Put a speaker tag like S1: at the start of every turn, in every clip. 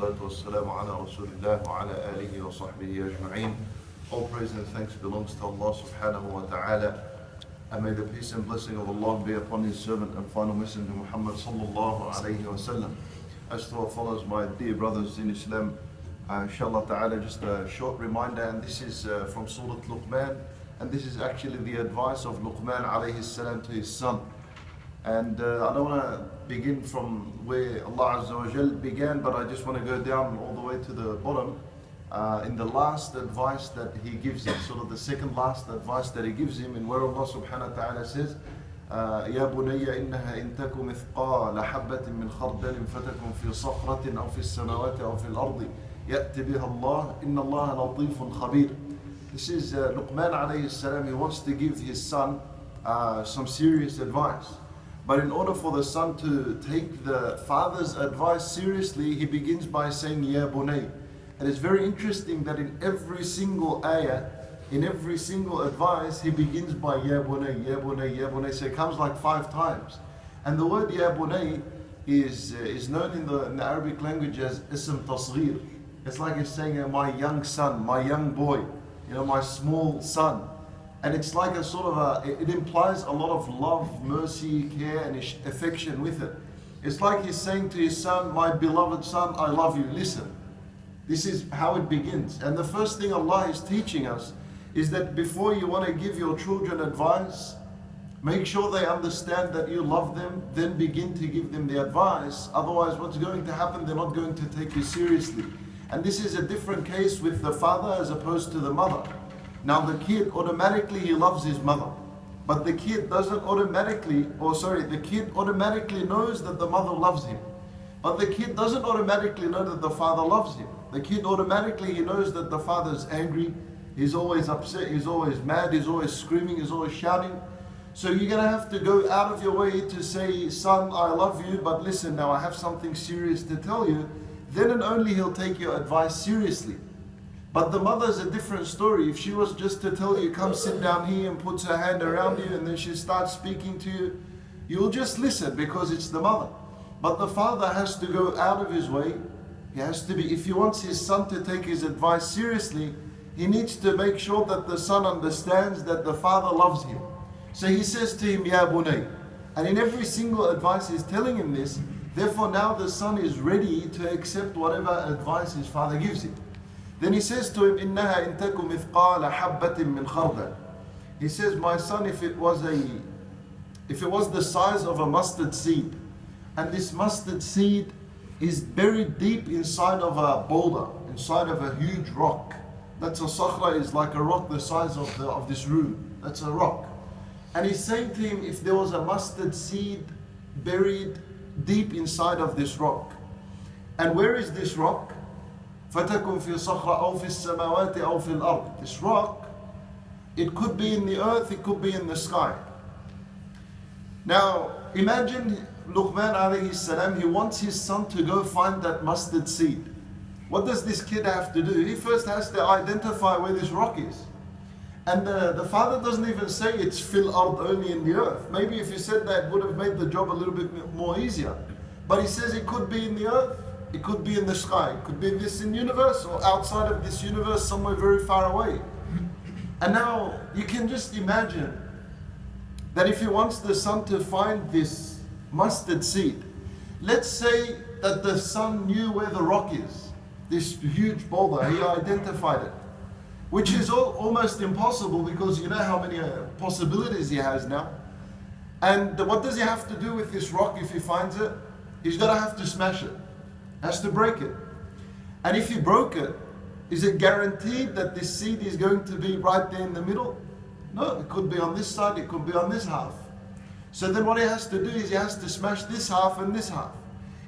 S1: والصلاة والسلام على رسول الله وعلى آله وصحبه أجمعين. All praise and thanks belongs to Allah subhanahu wa ta'ala. And may the peace and blessing of Allah be upon His servant and final messenger Muhammad sallallahu alayhi wa sallam. As to what follows, my dear brothers in Islam, inshallah ta'ala, just a short reminder, and this is from Surah Luqman, and this is actually the advice of Luqman alayhi salam to his son. And I don't want to begin from where Allah Azza wa Jal began, but I just want to go down all the way to the bottom. In the last advice that he gives him, sort of the second last advice that he gives him, and where Allah subhanahu wa ta'ala says, يا بني إنها إن تك مثقال حبة من خردل فتكن في صخرة أو في السماوات أو في الأرض يأتي بها الله إن الله لطيف خبير. This is Luqman alayhi salam. He wants to give his son some serious advice. But in order for the son to take the father's advice seriously, he begins by saying, Ya bunay. And it's very interesting that in every single ayah, in every single advice, he begins by Ya bunay, Ya bunay, Ya bunay. So it comes like 5 times. And the word Ya bunay is known in the Arabic language as ism tasghir. It's like it's saying, my young son, my young boy, my small son. And it's like a sort of it implies a lot of love, mercy, care and affection with it. It's like he's saying to his son, my beloved son, I love you, listen. This is how it begins. And the first thing Allah is teaching us is that before you want to give your children advice, make sure they understand that you love them, then begin to give them the advice. Otherwise, what's going to happen, they're not going to take you seriously. And this is a different case with the father as opposed to the mother. Now the kid automatically, he loves his mother. But the kid doesn't automatically, the kid automatically knows that the mother loves him. But the kid doesn't automatically know that the father loves him. The kid automatically, he knows that the father's angry, he's always upset, he's always mad, he's always screaming, he's always shouting. So you're going to have to go out of your way to say, son, I love you, but listen now, I have something serious to tell you. Then and only he'll take your advice seriously. But the mother is a different story. If she was just to tell you, come sit down here, and puts her hand around you, and then she starts speaking to you, you'll just listen because it's the mother. But the father has to go out of his way. He has to be, if he wants his son to take his advice seriously, he needs to make sure that the son understands that the father loves him. So he says to him, Ya bunay. And in every single advice he's telling him this. Therefore now the son is ready to accept whatever advice his father gives him. Then he says to him, إِنَّهَا إِن تَكُ مِثْقَالَ حَبَّةٍ مِّنْ خَرْدَلٍ. He says, my son, if it was the size of a mustard seed, and this mustard seed is buried deep inside of a boulder, inside of a huge rock. That's a sakhra, is like a rock the size of this room. That's a rock. And he's saying to him, if there was a mustard seed buried deep inside of this rock. And where is this rock? فَتَكُنْ فِي صَخْرَ أَوْ فِي السَّمَاوَاتِ أَوْ فِي الْأَرْضِ. This rock, it could be in the earth, it could be in the sky. Now, imagine Luqman alayhi salam, he wants his son to go find that mustard seed. What does this kid have to do? He first has to identify where this rock is. And the father doesn't even say it's fil ard, only in the earth. Maybe if he said that, it would have made the job a little bit more easier. But he says it could be in the earth, it could be in the sky, it could be in this universe, or outside of this universe, somewhere very far away. And now you can just imagine that if he wants the son to find this mustard seed, let's say that the son knew where the rock is, this huge boulder, he identified it, which is almost impossible because you know how many possibilities he has now. And what does he have to do with this rock if he finds it? He's going to have to smash it. Has to break it. And if he broke it, is it guaranteed that this seed is going to be right there in the middle? No, it could be on this side, it could be on this half. So then what he has to do is he has to smash this half and this half.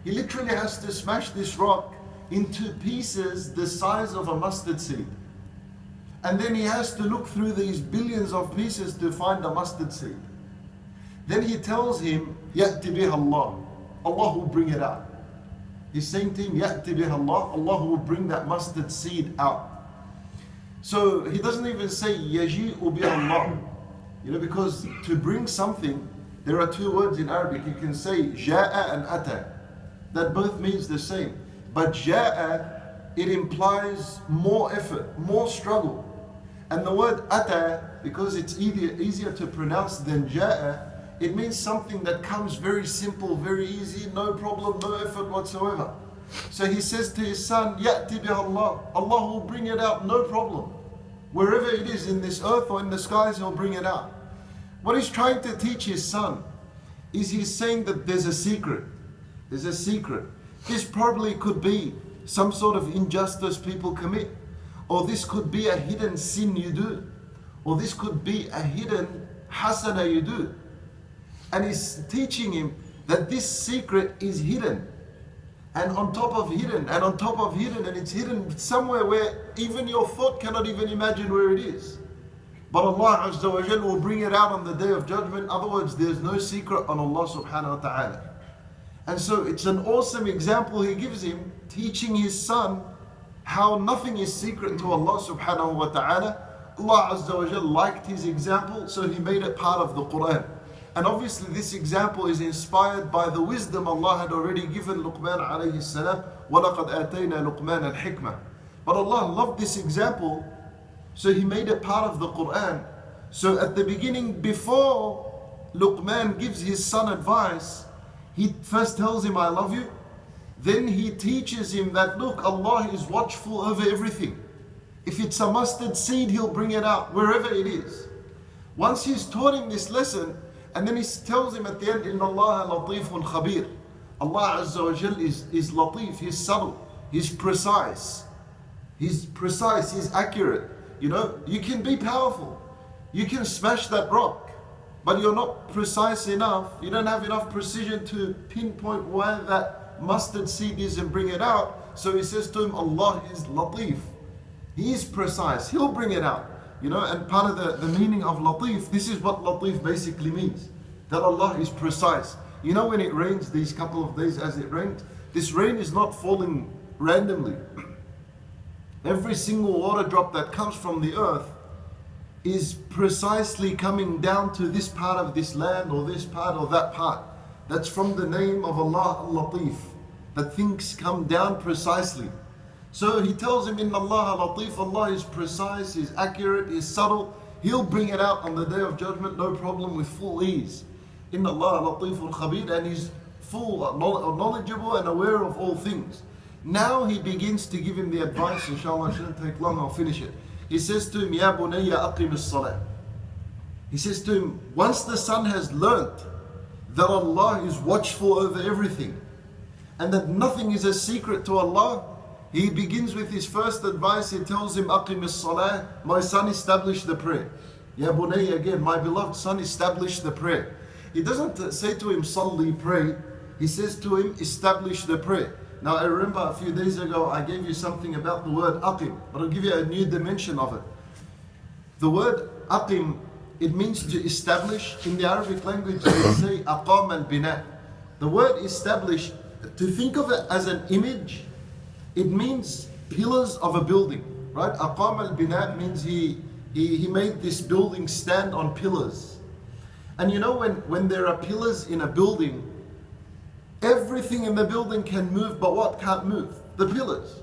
S1: He literally has to smash this rock into pieces the size of a mustard seed. And then he has to look through these billions of pieces to find a mustard seed. Then he tells him, يَأْتِ بِهَا اللَّهُ. Allah will bring it out. He's saying to him, يَأْتِ بِهَا اللَّهُ. Allah will bring that mustard seed out. So he doesn't even say, يَجِيءُ بِهَا اللَّهُ. Because to bring something, there are 2 words in Arabic. You can say, جَاءَ and أَتَى. That both means the same. But ja'a, it implies more effort, more struggle. And the word ata, because it's easier to pronounce than ja'a, it means something that comes very simple, very easy, no problem, no effort whatsoever. So he says to his son, Ya'ti biha Allah. Allah will bring it out, no problem. Wherever it is in this earth or in the skies, He'll bring it out. What he's trying to teach his son is he's saying that there's a secret. There's a secret. This probably could be some sort of injustice people commit. Or this could be a hidden sin you do. Or this could be a hidden hasana you do. And he's teaching him that this secret is hidden. And on top of hidden, and on top of hidden, and it's hidden somewhere where even your thought cannot even imagine where it is. But Allah Azza wa Jal will bring it out on the Day of Judgment. In other words, there's no secret on Allah Subhanahu wa Ta'ala. And so it's an awesome example he gives him, teaching his son how nothing is secret to Allah Subhanahu wa Ta'ala. Allah Azza wa Jal liked his example, so He made it part of the Quran. And obviously this example is inspired by the wisdom Allah had already given Luqman alayhi salam. وَلَقَدْ آتَيْنَا لُقْمَانَ الْحِكْمَةِ. But Allah loved this example, so He made it part of the Quran. So at the beginning, before Luqman gives his son advice, he first tells him, I love you. Then he teaches him that, look, Allah is watchful over everything. If it's a mustard seed, He'll bring it out wherever it is. Once he's taught him this lesson, and then he tells him at the end, Inna Allah latifun khabir. Allah Azza wa Jal is latif, He's subtle, He's precise. He's precise, He's accurate. You know, you can be powerful. You can smash that rock, but you're not precise enough. You don't have enough precision to pinpoint where that mustard seed is and bring it out. So he says to him, Allah is latif. He is precise, He'll bring it out. You know, and part of the meaning of latif, this is what latif basically means. That Allah is precise. You know, when it rains, these couple of days as it rained, this rain is not falling randomly. Every single water drop that comes from the earth is precisely coming down to this part of this land or this part or that part. That's from the name of Allah Al-Latif, that things come down precisely. So he tells him, Inna Allah Latif, Allah is precise, He's accurate, He's subtle. He'll bring it out on the Day of Judgment, no problem, with full ease. Inna Allah Latifun Khabir, and He's full, knowledgeable and aware of all things. Now he begins to give him the advice, inshallah, it shouldn't take long, I'll finish it. He says to him, Ya bunayya aqim as-salah. He says to him, once the son has learnt that Allah is watchful over everything, and that nothing is a secret to Allah, he begins with his first advice. He tells him, Aqim as-salah, my son, establish the prayer. Ya bunayya, again, my beloved son, establish the prayer. He doesn't say to him, Salli, pray. He says to him, establish the prayer. Now I remember a few days ago I gave you something about the word aqim, but I'll give you a new dimension of it. The word aqim, it means to establish. In the Arabic language they say aqam al-bina. The word establish, to think of it as an image, it means pillars of a building, right? Aqam al-bina means he made this building stand on pillars. And you know, when there are pillars in a building, everything in the building can move, but what can't move? The pillars.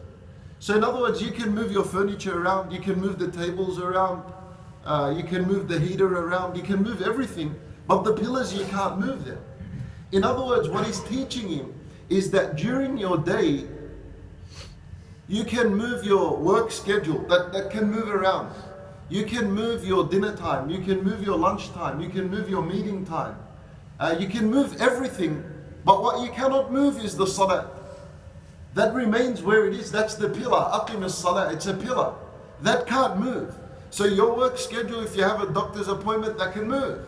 S1: So in other words, you can move your furniture around, you can move the tables around, you can move the heater around, you can move everything, but the pillars, you can't move them. In other words, what he's teaching him is that during your day, you can move your work schedule, that can move around. You can move your dinner time, you can move your lunch time, you can move your meeting time. You can move everything, but what you cannot move is the salah. That remains where it is, that's the pillar. Aqim as-salah, it's a pillar. That can't move. So your work schedule, if you have a doctor's appointment, that can move.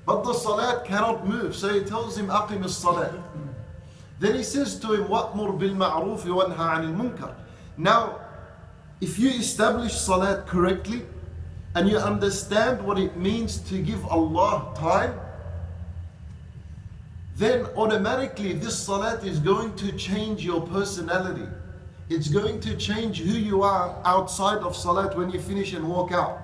S1: But the salat cannot move. So he tells him, Aqim as-salah. Then he says to him, Wa'mur bil-ma'ruf wa wanha 'anil munkar. Now, if you establish salat correctly, and you understand what it means to give Allah time, then automatically this salat is going to change your personality. It's going to change who you are outside of salat when you finish and walk out.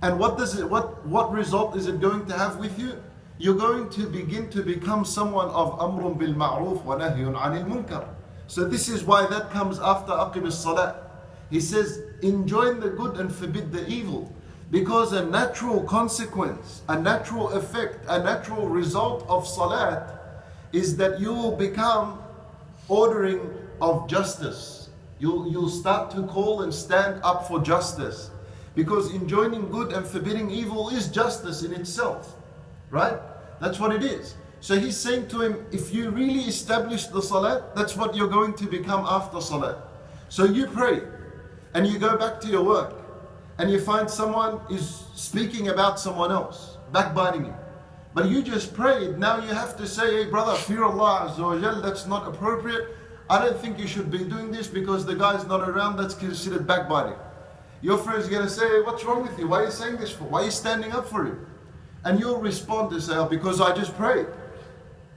S1: And what result is it going to have with you? You're going to begin to become someone of amrun bil ma'ruf wa nahyun 'anil munkar. So this is why that comes after aqim as-salat. He says, enjoin the good and forbid the evil. Because a natural consequence, a natural effect, a natural result of salat is that you will become ordering of justice. You'll start to call and stand up for justice. Because enjoining good and forbidding evil is justice in itself. Right? That's what it is. So he's saying to him, if you really establish the salat, that's what you're going to become after salat. So you pray and you go back to your work and you find someone is speaking about someone else, backbiting you. But you just prayed. Now you have to say, hey brother, fear Allah Azza wa Jal, that's not appropriate. I don't think you should be doing this because the guy's not around, that's considered backbiting. Your friend's going to say, hey, what's wrong with you? Why are you saying this for? Why are you standing up for him? And you'll respond to say, oh, because I just prayed.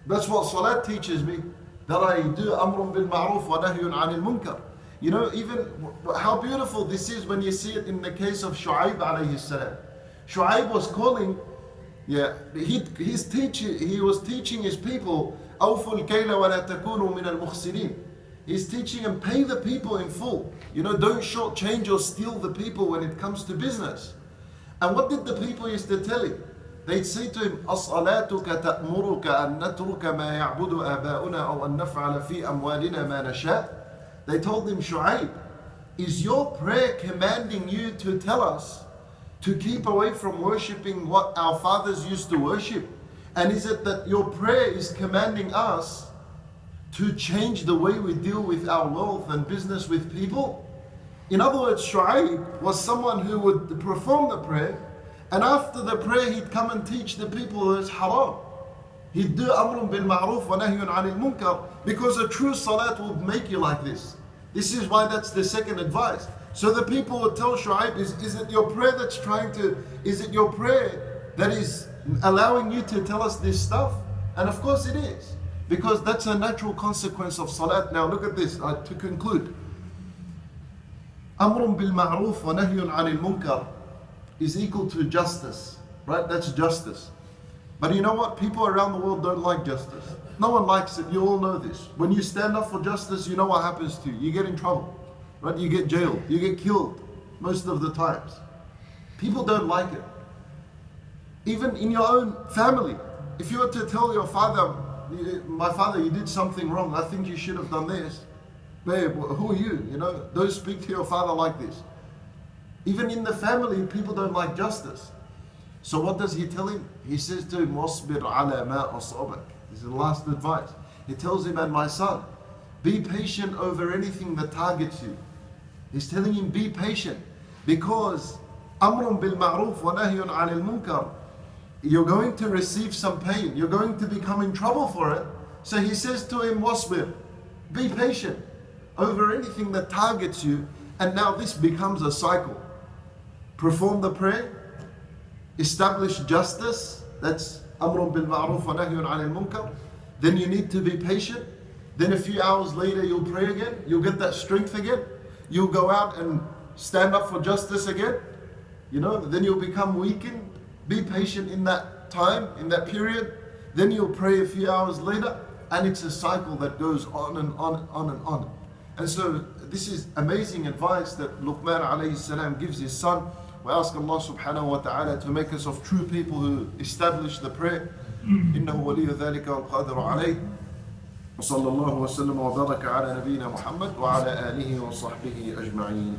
S1: That's what salat teaches me, that I do amrun bil ma'ruf wa nahyun 'anil munkar. You know, even how beautiful this is when you see it in the case of Shu'aib alayhi salam. Shu'aib was calling, he was teaching his people, awful kayla wa la takunu min al-mukhsirin. He's teaching them, pay the people in full. You know, don't shortchange or steal the people when it comes to business. And what did the people used to tell him? They'd say to him, أَصْأَلَاتُكَ تَأْمُرُكَ أَن نَتْرُكَ مَا يَعْبُدُ آبَاؤُنَا أَوْ أَن نَفْعَلَ فِي أَمْوَالِنَا مَا نَشَاءُ. They told him, Shu'aib, is your prayer commanding you to tell us to keep away from worshipping what our fathers used to worship? And is it that your prayer is commanding us to change the way we deal with our wealth and business with people? In other words, Shu'aib was someone who would perform the prayer, and after the prayer he'd come and teach the people that it's haram. He'd do amrun bil ma'ruf wa nahyun 'anil munkar, because a true salat will make you like this. This is why that's the second advice. So the people would tell Shu'aib, is it your prayer is it your prayer that is allowing you to tell us this stuff? And of course it is, because that's a natural consequence of salat. Now look at this, to conclude. Amrun bil ma'ruf wa nahyun 'anil munkar is equal to justice, right? That's justice. But you know what? People around the world don't like justice. No one likes it. You all know this. When you stand up for justice, you know what happens to you. You get in trouble, right? You get jailed. You get killed most of the times. People don't like it. Even in your own family. If you were to tell your father, my father, you did something wrong. I think you should have done this. Babe, who are you? You know, don't speak to your father like this. Even in the family, people don't like justice. So what does he tell him? He says to him, وَاصْبِرْ عَلَى مَا أَصَابَكَ. This is the last advice. He tells him, and my son, be patient over anything that targets you. He's telling him, be patient, because أَمْرٌ بِالْمَعْرُوفِ وَنَهْيٌ عَنِ الْمُنْكَرِ. You're going to receive some pain. You're going to become in trouble for it. So he says to him, وَاصْبِرْ. Be patient over anything that targets you. And now this becomes a cycle. Perform the prayer, establish justice, that's amrun bil ma'ruf wa nahyun 'anil munkar. Then you need to be patient. Then a few hours later you'll pray again, you'll get that strength again, you'll go out and stand up for justice again. You know, then you'll become weakened. Be patient in that time, in that period. Then you'll pray a few hours later, and it's a cycle that goes on and on and on. And so this is amazing advice that Luqman alayhi salam gives his son. We ask Allah subhanahu wa ta'ala to make us of true people who establish the prayer. إنه ولي ذلك والقادر عليه. وصلى الله وسلم وبارك على نبينا محمد وعلى آله وصحبه أجمعين.